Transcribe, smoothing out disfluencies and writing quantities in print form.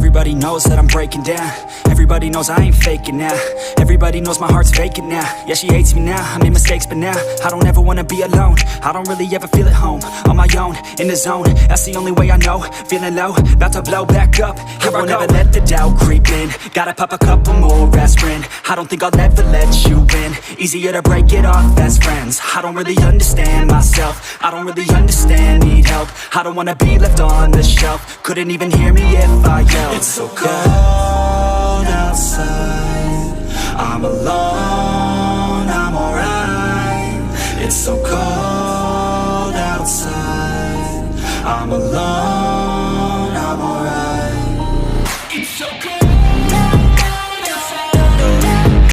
Everybody knows that I'm breaking down. Everybody knows I ain't faking now. Everybody knows my heart's vacant now. Yeah, she hates me now, I made mistakes but now I don't ever wanna be alone. I don't really ever feel at home. On my own, in the zone, that's the only way I know. Feeling low, about to blow back up. Here I won't ever let the doubt creep in. Gotta pop a couple more aspirin. I don't think I'll ever let you in. Easier to break it off best friends. I don't really understand myself. I don't really understand, need help. I don't wanna be left on the shelf. Couldn't even hear me if I yelled. It's so cold outside, I'm alone, I'm alright. It's so cold outside, I'm alone.